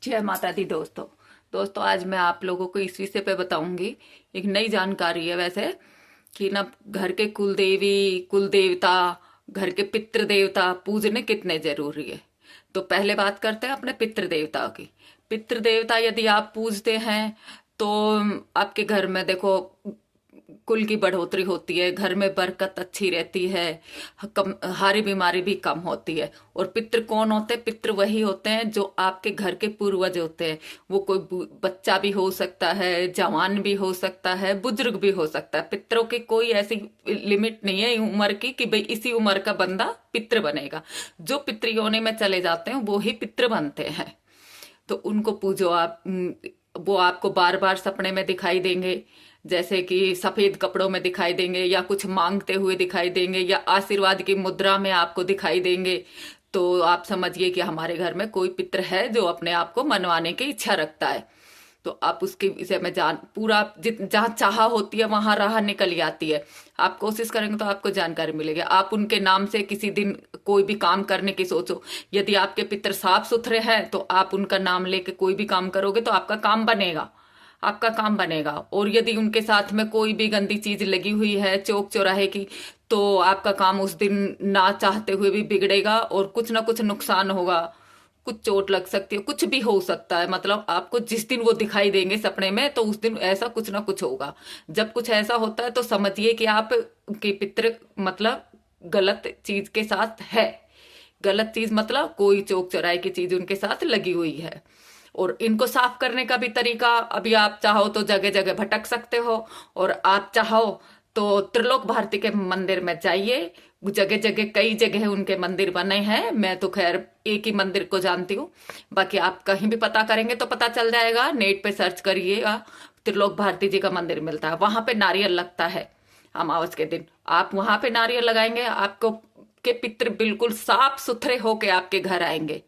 जय माता दी दोस्तों। आज मैं आप लोगों को इस विषय पे बताऊंगी। एक नई जानकारी है वैसे, कि ना घर के कुल देवी कुल देवता, घर के पितृ देवता पूजने कितने जरूरी है। तो पहले बात करते हैं अपने पितृ देवताओं की। पितृ देवता यदि आप पूजते हैं तो आपके घर में देखो कुल की बढ़ोतरी होती है, घर में बरकत अच्छी रहती है, कम हारी बीमारी भी कम होती है। और पितृ कौन होते हैं? पितृ वही होते हैं जो आपके घर के पूर्वज होते हैं। वो कोई बच्चा भी हो सकता है, जवान भी हो सकता है, बुजुर्ग भी हो सकता है। पितरों की कोई ऐसी लिमिट नहीं है उम्र की कि भाई इसी उम्र का बंदा पितृ बनेगा। जो पितृ योनि में चले जाते हैं वो ही पितृ बनते हैं। तो उनको पूजो आप। वो आपको बार बार सपने में दिखाई देंगे, जैसे कि सफेद कपड़ों में दिखाई देंगे, या कुछ मांगते हुए दिखाई देंगे, या आशीर्वाद की मुद्रा में आपको दिखाई देंगे। तो आप समझिए कि हमारे घर में कोई पितृ है जो अपने आप को मनवाने की इच्छा रखता है। तो आप उसके विषय में जान पूरा जित जहाँ चाह होती है वहां राह निकल आती है। आप कोशिश करेंगे तो आपको जानकारी मिलेगी। आप उनके नाम से किसी दिन कोई भी काम करने की सोचो। यदि आपके पितर साफ सुथरे हैं तो आप उनका नाम लेके कोई भी काम करोगे तो आपका काम बनेगा। आपका काम बनेगा। और यदि उनके साथ में कोई भी गंदी चीज लगी हुई है चौक चौराहे की, तो आपका काम उस दिन ना चाहते हुए भी बिगड़ेगा और कुछ ना कुछ नुकसान होगा। कुछ चोट लग सकती है, कुछ भी हो सकता है। मतलब आपको जिस दिन वो दिखाई देंगे सपने में तो उस दिन ऐसा कुछ ना कुछ होगा। जब कुछ ऐसा होता है तो समझिए कि आप के पितृ मतलब गलत चीज के साथ है। गलत चीज मतलब कोई चौक चौराहे की चीज उनके साथ लगी हुई है। और इनको साफ करने का भी तरीका, अभी आप चाहो तो जगह जगह भटक सकते हो, और आप चाहो तो त्रिलोक भारती के मंदिर में जाइए। जगह जगह कई जगह उनके मंदिर बने हैं। मैं तो खैर एक ही मंदिर को जानती हूँ, बाकी आप कहीं भी पता करेंगे तो पता चल जाएगा। नेट पे सर्च करिएगा, त्रिलोक भारती जी का मंदिर मिलता है। वहां पे नारियल लगता है अमावस के दिन। आप वहां पे नारियल लगाएंगे, आपको के पितृ बिल्कुल साफ सुथरे होके आपके घर आएंगे।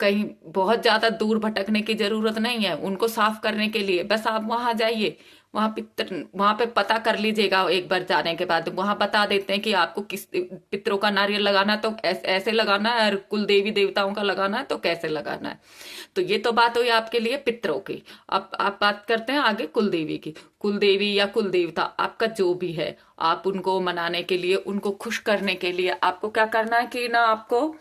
कहीं बहुत ज्यादा दूर भटकने की जरूरत नहीं है उनको साफ करने के लिए। बस आप वहां जाइए, वहां पे पता कर लीजिएगा। एक बार जाने के बाद वहां बता देते हैं कि आपको किस पितरों का नारियल लगाना है तो ऐसे लगाना है, और कुल देवी देवताओं का लगाना है तो कैसे लगाना है। तो ये तो बात हुई आपके लिए पितरों की। अब आप बात करते हैं आगे कुल देवी की। कुल देवी या कुल देवता आपका जो भी है, आप उनको मनाने के लिए, उनको खुश करने के लिए आपको क्या करना है कि ना, आपको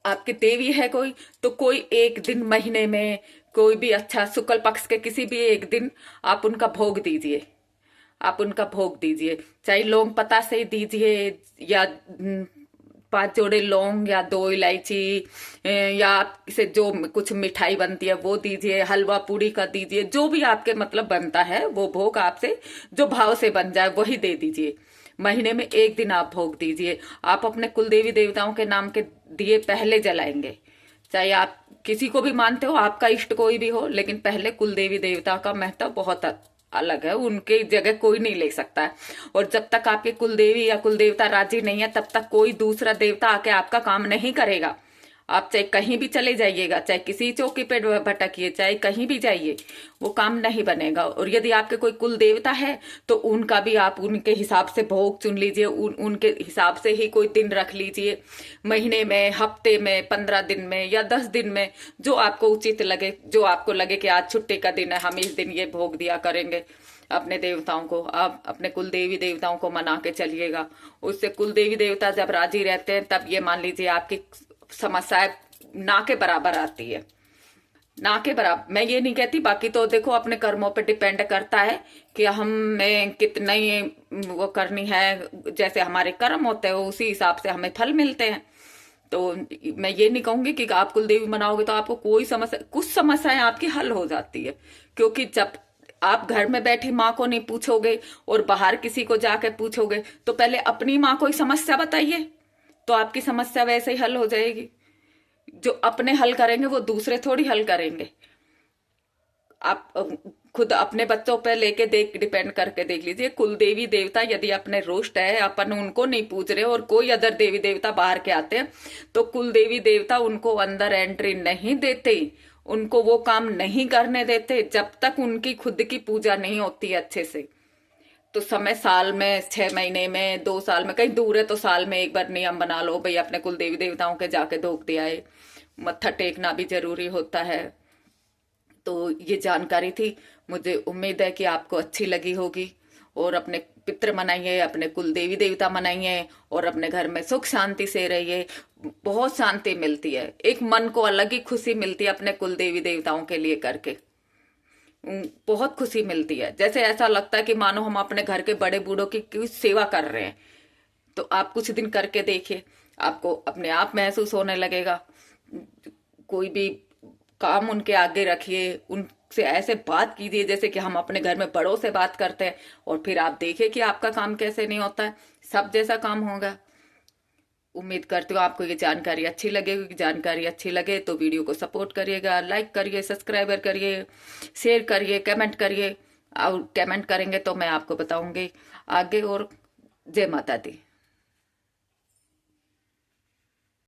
आपकी देवी है कोई, तो कोई एक दिन महीने में कोई भी अच्छा शुक्ल पक्ष के किसी भी एक दिन आप उनका भोग दीजिए। आप उनका भोग दीजिए, चाहे लौंग पता से ही दीजिए, या 5 जोड़े लौंग, या 2 इलायची, या आपसे जो कुछ मिठाई बनती है वो दीजिए, हलवा पूड़ी का दीजिए। जो भी आपके मतलब बनता है वो भोग आपसे जो भाव से बन जाए वही दे दीजिए। महीने में एक दिन आप भोग दीजिए। आप अपने कुल देवी देवताओं के नाम के दिए पहले जलाएंगे। चाहे आप किसी को भी मानते हो, आपका इष्ट कोई भी हो, लेकिन पहले कुल देवी देवता का महत्व बहुत अलग है। उनके जगह कोई नहीं ले सकता है। और जब तक आपके कुल देवी या कुल देवता राजी नहीं है तब तक कोई दूसरा देवता आके आपका काम नहीं करेगा। आप चाहे कहीं भी चले जाइएगा, चाहे किसी चौकी पे भटकिए, चाहे कहीं भी जाइए, वो काम नहीं बनेगा। और यदि आपके कोई कुल देवता है तो उनका भी आप उनके हिसाब से भोग चुन लीजिए। उनके हिसाब से ही कोई दिन रख लीजिए, महीने में, हफ्ते में, 15 दिन में, या 10 दिन में, जो आपको उचित लगे। जो आपको लगे कि आज छुट्टी का दिन है, हम इस दिन ये भोग दिया करेंगे अपने देवताओं को। आप अपने कुल देवी देवताओं को मना के चलिएगा। उससे कुल देवी देवता जब राजी रहते हैं तब ये मान लीजिए आपकी समस्याएं ना के बराबर आती है। ना के बराबर मैं ये नहीं कहती, बाकी तो देखो अपने कर्मों पे डिपेंड करता है कि हमें कितनी वो करनी है। जैसे हमारे कर्म होते हैं उसी हिसाब से हमें फल मिलते हैं। तो मैं ये नहीं कहूंगी कि आप कुलदेवी मनाओगे तो आपको कोई समस्या, कुछ समस्याएं आपकी हल हो जाती है। क्योंकि जब आप घर में बैठी माँ को नहीं पूछोगे और बाहर किसी को जाके पूछोगे, तो पहले अपनी माँ को ही समस्या बताइए, तो आपकी समस्या वैसे ही हल हो जाएगी। जो अपने हल करेंगे वो दूसरे थोड़ी हल करेंगे। आप खुद अपने बच्चों पे लेके देख, डिपेंड करके देख लीजिए। कुल देवी देवता यदि अपने रोष्ट है, अपन उनको नहीं पूज रहे और कोई अदर देवी देवता बाहर के आते हैं, तो कुल देवी देवता उनको अंदर एंट्री नहीं देते, उनको वो काम नहीं करने देते जब तक उनकी खुद की पूजा नहीं होती अच्छे से। तो समय साल में, 6 महीने में, 2 साल में, कहीं दूर है तो साल में एक बार नियम बना लो भाई अपने कुल देवी देवताओं के जाके धोख दिया है। मत्था टेकना भी जरूरी होता है। तो ये जानकारी थी, मुझे उम्मीद है कि आपको अच्छी लगी होगी। और अपने पितृ मनाइए, अपने कुल देवी देवता मनाइए और अपने घर में सुख शांति से रहिए। बहुत शांति मिलती है, एक मन को अलग ही खुशी मिलती है अपने कुल देवी देवताओं के लिए करके। बहुत खुशी मिलती है, जैसे ऐसा लगता है कि मानो हम अपने घर के बड़े बूढ़ों की सेवा कर रहे हैं। तो आप कुछ दिन करके देखिए, आपको अपने आप महसूस होने लगेगा। कोई भी काम उनके आगे रखिए, उनसे ऐसे बात कीजिए जैसे कि हम अपने घर में बड़ों से बात करते हैं, और फिर आप देखिए कि आपका काम कैसे नहीं होता है, सब जैसा काम होगा। उम्मीद करती हूँ आपको ये जानकारी अच्छी लगेगी। जानकारी अच्छी लगे तो वीडियो को सपोर्ट करिएगा, लाइक करिए, सब्सक्राइबर करिए, शेयर करिए, कमेंट करिए। और कमेंट करेंगे तो मैं आपको बताऊंगी आगे। और जय माता दी।